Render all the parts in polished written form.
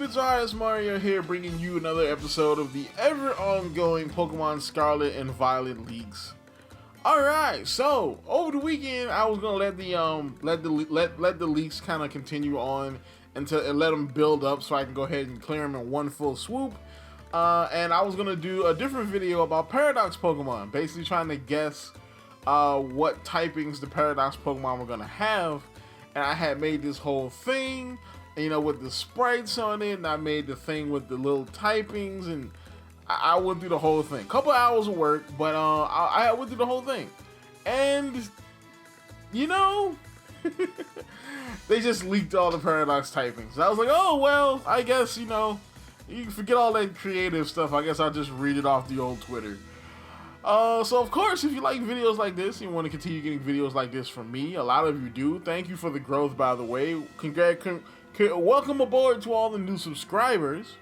it's RSMario here, bringing you another episode of the ever-ongoing Pokemon Scarlet and Violet leaks. Alright, so over the weekend I was gonna let the leaks kind of continue on and let them build up so I can go ahead and clear them in one full swoop. And I was gonna do a different video about Paradox Pokemon, basically trying to guess what typings the Paradox Pokemon were gonna have. And I had made this whole thing, you know, with the sprites on it, and I made the thing with the little typings, and I went through the whole thing. Couple hours of work, but I went through the whole thing. And, you know, they just leaked all the Paradox typings. I was like, oh, well, I guess, you know, you can forget all that creative stuff. I guess I'll just read it off the old Twitter. So of course, if you like videos like this, and you want to continue getting videos like this from me, a lot of you do. Thank you for the growth, by the way. Welcome aboard to all the new subscribers.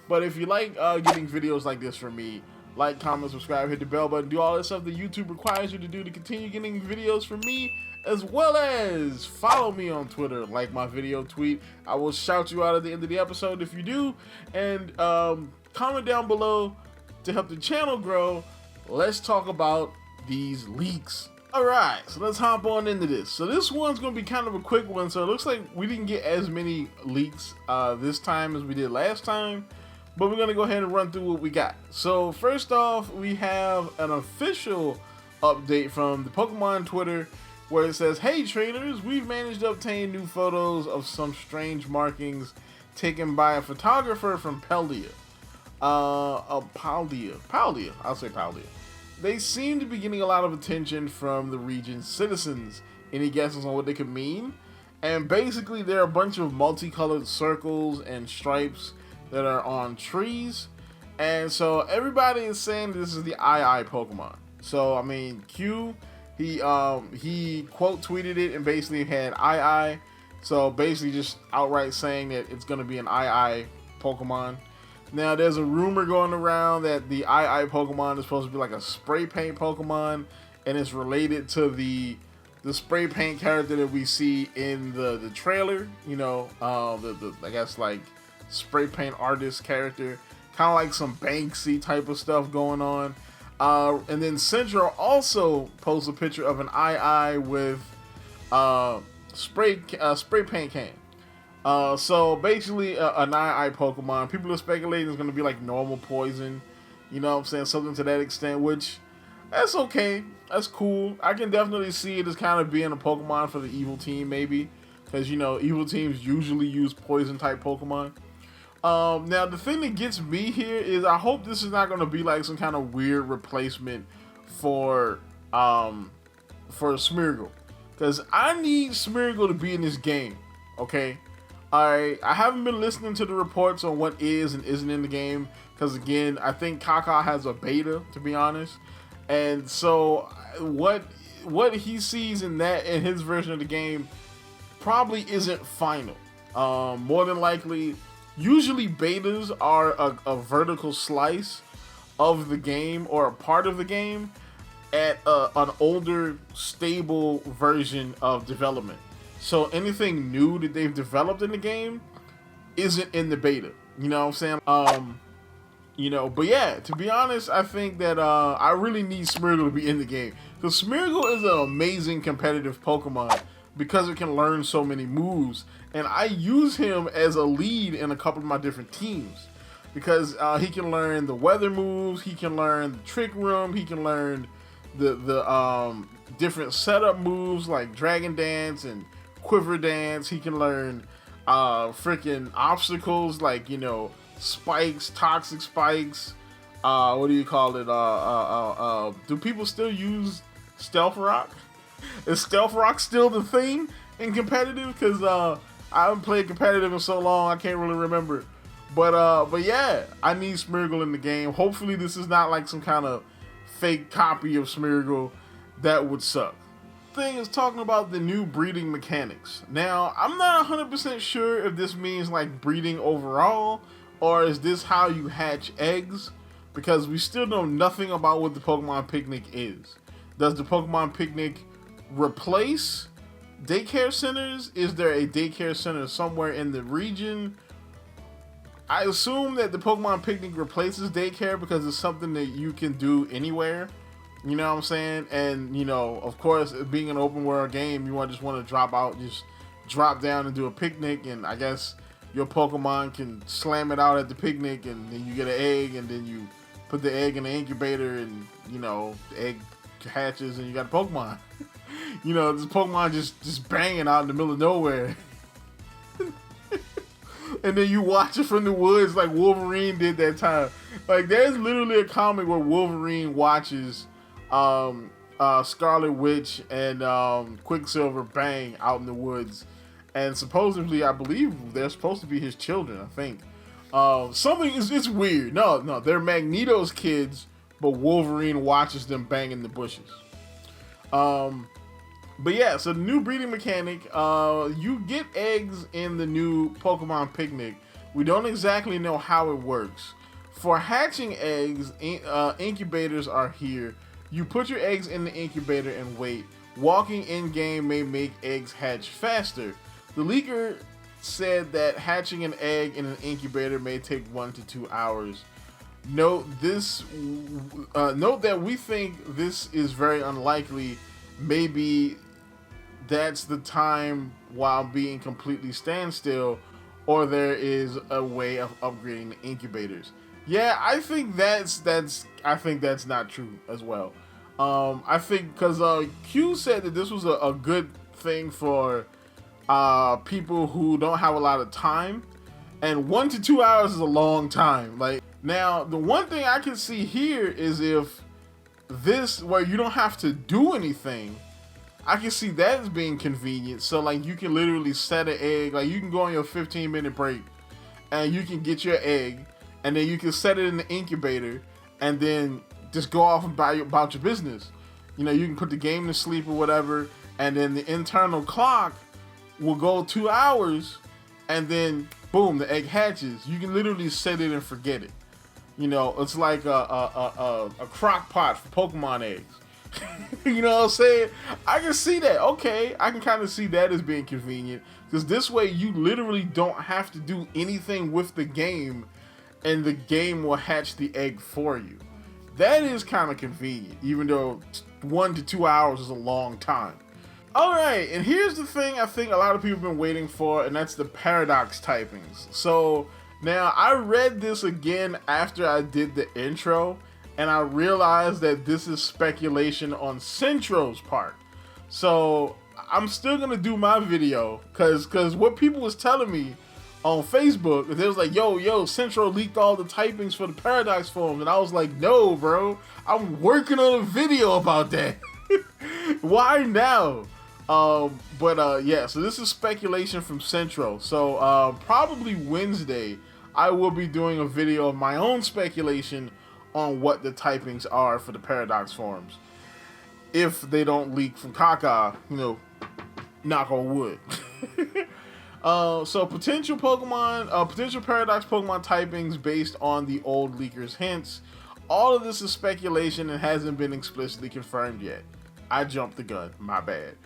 But if you like getting videos like this from me, like, comment, subscribe, hit the bell button, do all this stuff that YouTube requires you to do to continue getting videos from me, as well as follow me on Twitter, like my video, tweet. I will shout you out at the end of the episode if you do, and comment down below to help the channel grow. Let's talk about these leaks. Alright, so let's hop on into this. So this one's going to be kind of a quick one, so it looks like we didn't get as many leaks this time as we did last time, but we're going to go ahead and run through what we got. So first off, we have an official update from the Pokemon Twitter where it says, "Hey trainers, we've managed to obtain new photos of some strange markings taken by a photographer from Paldea. Paldea, I'll say Paldea. They seem to be getting a lot of attention from the region's citizens. Any guesses on what they could mean?" And basically, there are a bunch of multicolored circles and stripes that are on trees. And so everybody is saying this is the II Pokemon. So, I mean, Q, he quote tweeted it and basically had II. So basically just outright saying that it's going to be an II Pokemon. Now, there's a rumor going around that the II Pokemon is supposed to be like a spray paint Pokemon, and it's related to the spray paint character that we see in the trailer. You know, I guess like spray paint artist character, kind of like some Banksy type of stuff going on. And then Central also posts a picture of an II with spray paint can. So basically an II Pokemon, people are speculating it's going to be like normal poison, you know what I'm saying, something to that extent, which, that's okay, that's cool. I can definitely see it as kind of being a Pokemon for the evil team, maybe, because, you know, evil teams usually use poison type Pokemon. Now the thing that gets me here is I hope this is not going to be like some kind of weird replacement for Smeargle, because I need Smeargle to be in this game, okay? I haven't been listening to the reports on what is and isn't in the game, because again, I think Kaka has a beta, to be honest, and so what he sees in his version of the game probably isn't final. More than likely, usually betas are a vertical slice of the game or a part of the game at an older, stable version of development. So anything new that they've developed in the game isn't in the beta. You know what I'm saying? You know, but yeah, to be honest, I think that I really need Smeargle to be in the game. Because Smeargle is an amazing competitive Pokemon because it can learn so many moves. And I use him as a lead in a couple of my different teams. Because he can learn the weather moves, he can learn the trick room, he can learn the different setup moves like Dragon Dance and Quiver Dance. He can learn freaking obstacles like, you know, spikes, toxic spikes. What do you call it? Do people still use Stealth Rock? Is Stealth Rock still the thing in competitive? Because I haven't played competitive in so long, I can't really remember. But yeah, I need Smeargle in the game. Hopefully this is not like some kind of fake copy of Smeargle. That would suck. Thing is talking about the new breeding mechanics. Now, I'm not 100% sure if this means like breeding overall, or is this how you hatch eggs? Because we still know nothing about what the Pokemon Picnic is. Does the Pokemon Picnic replace daycare centers? Is there a daycare center somewhere in the region? I assume that the Pokemon Picnic replaces daycare because it's something that you can do anywhere. You know what I'm saying? And, you know, of course, being an open world game, you just want to drop out, just drop down and do a picnic. And I guess your Pokemon can slam it out at the picnic, and then you get an egg, and then you put the egg in the incubator, and, you know, the egg hatches, and you got a Pokemon. You know, this Pokemon just banging out in the middle of nowhere. And then you watch it from the woods like Wolverine did that time. Like, there's literally a comic where Wolverine watches Scarlet Witch and Quicksilver bang out in the woods. And supposedly, I believe they're supposed to be his children, I think. It's weird. No, they're Magneto's kids, but Wolverine watches them bang in the bushes. But yeah, so the new breeding mechanic, you get eggs in the new Pokemon Picnic. We don't exactly know how it works. For hatching eggs, incubators are here. You put your eggs in the incubator and wait. Walking in-game may make eggs hatch faster. The leaker said that hatching an egg in an incubator may take 1 to 2 hours. Note that we think this is very unlikely. Maybe that's the time while being completely standstill, or there is a way of upgrading the incubators. Yeah, I think that's not true as well. I think because Q said that this was a good thing for people who don't have a lot of time, and 1 to 2 hours is a long time. Like, now the one thing I can see here is if this where you don't have to do anything, I can see that as being convenient. So like you can literally set an egg, like you can go on your 15-minute break and you can get your egg, and then you can set it in the incubator and then just go off and about your business. You know, you can put the game to sleep or whatever, and then the internal clock will go 2 hours, and then boom, the egg hatches. You can literally set it and forget it. You know, it's like a crock pot for Pokemon eggs. You know what I'm saying? I can see that. Okay, I can kind of see that as being convenient, because this way you literally don't have to do anything with the game, and the game will hatch the egg for you. That is kind of convenient, even though 1 to 2 hours is a long time. Alright, and here's the thing I think a lot of people have been waiting for, and that's the paradox typings. So now I read this again after I did the intro, and I realized that this is speculation on Centro's part. So I'm still gonna do my video, cause what people was telling me on Facebook, they was like, yo, Centro leaked all the typings for the Paradox forums, and I was like, no, bro, I'm working on a video about that. Why now? Yeah, so this is speculation from Centro. So probably Wednesday, I will be doing a video of my own speculation on what the typings are for the Paradox forums. If they don't leak from Kaka, you know, knock on wood. So potential Paradox Pokemon typings based on the old leakers' hints. All of this is speculation and hasn't been explicitly confirmed yet. I jumped the gun, my bad.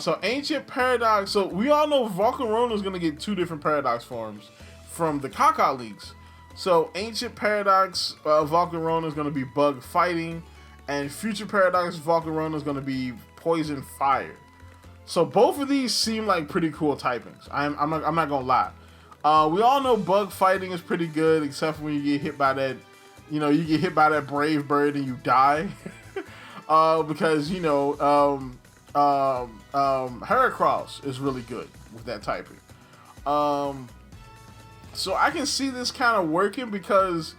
So Ancient Paradox, so we all know Volcarona is going to get 2 different Paradox forms from the Kaka leaks. So Ancient Paradox Volcarona is going to be Bug Fighting, and Future Paradox Volcarona is going to be Poison Fire. So both of these seem like pretty cool typings. I'm not gonna lie. We all know Bug Fighting is pretty good, except for when you get hit by that, you know, you get hit by that brave bird and you die. Because, you know, Heracross is really good with that typing. So I can see this kind of working, because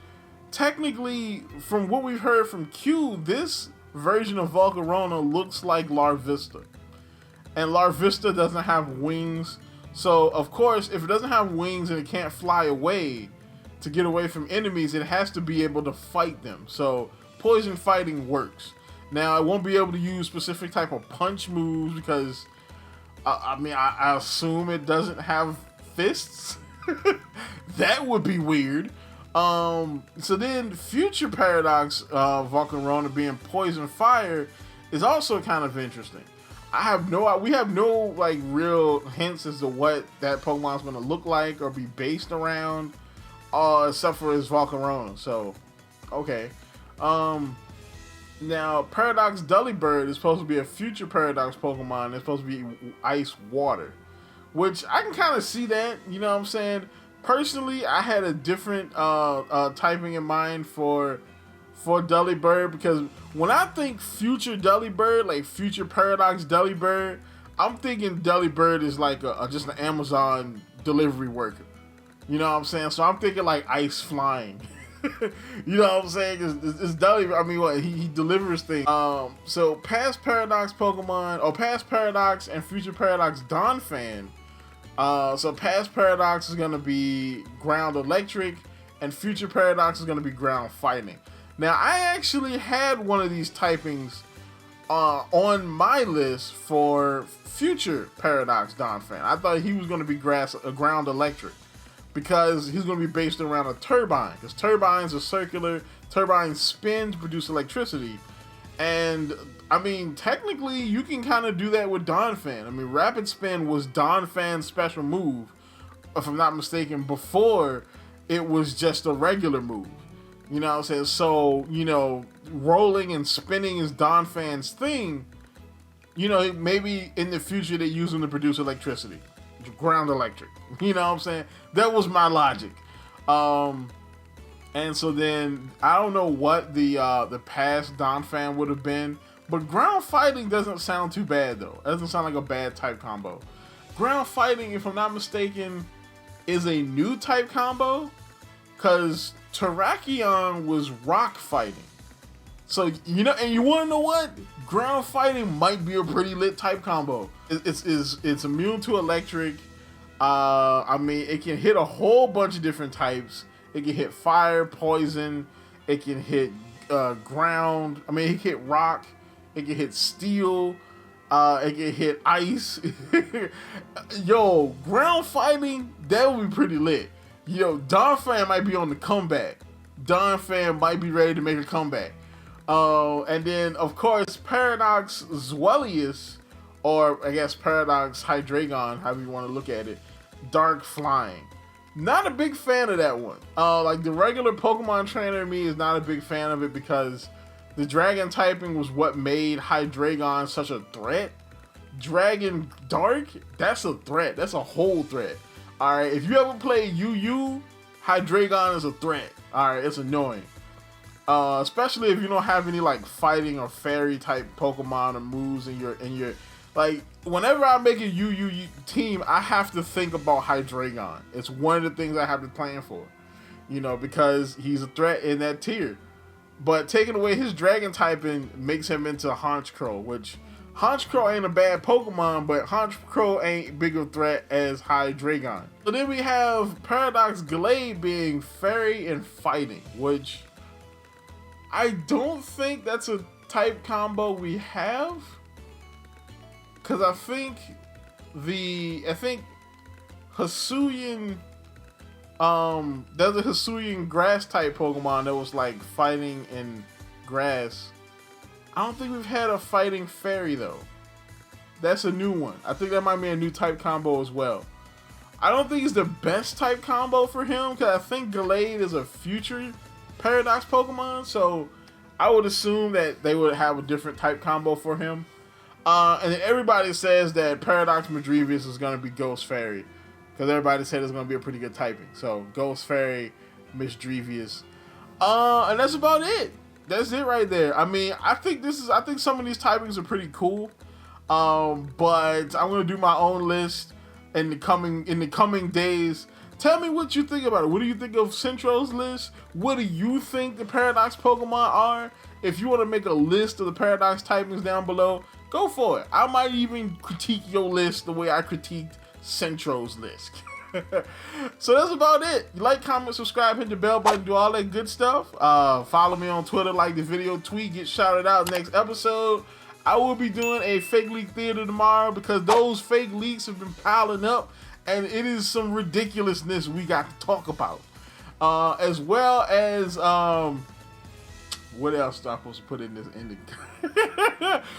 technically, from what we've heard from Q, this version of Volcarona looks like Larvista. And Larvista doesn't have wings. So, of course, if it doesn't have wings and it can't fly away to get away from enemies, it has to be able to fight them. So, poison fighting works. Now, it won't be able to use specific type of punch moves because, I assume it doesn't have fists. That would be weird. So then Future Paradox Volcarona being Poison Fire is also kind of interesting. We have no like real hints as to what that Pokemon's going to look like or be based around. except for his Volcarona. So, okay. Now, Paradox Delibird is supposed to be a future Paradox Pokemon. It's supposed to be Ice Water, which I can kind of see that. You know what I'm saying? Personally, I had a different typing in mind for Delibird, because when I think future Delibird, like future Paradox Delibird, I'm thinking Delibird is like just an Amazon delivery worker. You know what I'm saying? So I'm thinking like ice flying. You know what I'm saying? It's Delibird. I mean, what he delivers things. So past Paradox Pokemon, or past Paradox and future Paradox Donphan. So past Paradox is gonna be Ground Electric, and future Paradox is gonna be Ground Fighting. Now, I actually had one of these typings on my list for future Paradox Donphan. I thought he was going to be Ground Electric, because he's going to be based around a turbine. Because turbines are circular, turbines spin to produce electricity. And, I mean, technically, you can kind of do that with Donphan. I mean, Rapid Spin was Donphan's special move, if I'm not mistaken, before it was just a regular move. You know what I'm saying? So, you know, rolling and spinning is Donphan's thing. You know, maybe in the future they use them to produce electricity. Ground Electric. You know what I'm saying? That was my logic. And so then, I don't know what the past Donphan would have been, but Ground Fighting doesn't sound too bad, though. It doesn't sound like a bad type combo. Ground Fighting, if I'm not mistaken, is a new type combo, because Terrakion was rock fighting. So, you know, and you want to know what? Ground Fighting might be a pretty lit type combo. It's immune to electric. I mean, it can hit a whole bunch of different types. It can hit fire, poison. It can hit ground. I mean, it can hit rock. It can hit steel. It can hit ice. Yo, Ground Fighting, that would be pretty lit. Yo, Donphan might be on the comeback. Donphan might be ready to make a comeback. And then, of course, Paradox Zwellius, or I guess Paradox Hydreigon, however you want to look at it, Dark Flying. Not a big fan of that one. Like, the regular Pokemon trainer in me is not a big fan of it, because the Dragon typing was what made Hydreigon such a threat. Dragon Dark, that's a threat. That's a whole threat. Alright, if you ever play UU, Hydreigon is a threat. Alright, it's annoying. Especially if you don't have any like fighting or fairy type Pokemon or moves in your like, whenever I make a UU team, I have to think about Hydreigon. It's one of the things I have to plan for. You know, because he's a threat in that tier. But taking away his dragon typing makes him into Honchkrow, which Honchkrow ain't a bad Pokemon, but Honchkrow ain't bigger threat as Hydreigon. So then we have Paradox Glade being Fairy and Fighting, which I don't think that's a type combo we have. Cause I think Hisuian, there's a Hisuian grass type Pokemon that was like fighting in grass. I don't think we've had a fighting fairy though. That's a new one. I think that might be a new type combo as well. I don't think it's the best type combo for him, because I think Glade is a future Paradox Pokemon, so I would assume that they would have a different type combo for him. And then everybody says that Paradox Madrevius is going to be Ghost Fairy, because everybody said it's going to be a pretty good typing. So Ghost Fairy, Misdrevious. And that's about it. That's it right there. I mean, I think some of these typings are pretty cool. But I'm going to do my own list in the coming days. Tell me what you think about it. What do you think of Centro's list? What do you think the Paradox Pokemon are? If you want to make a list of the Paradox typings down below, go for it. I might even critique your list the way I critiqued Centro's list. So that's about it. Like, comment, subscribe, hit the bell button, do all that good stuff. Follow me on Twitter, like the video, tweet, get shouted out next episode. I will be doing a fake leak theater tomorrow, because those fake leaks have been piling up, and it is some ridiculousness we got to talk about. As well as, what else do I supposed to put in this ending?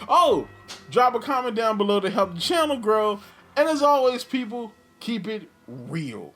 Oh, drop a comment down below to help the channel grow. And as always, people, keep it real.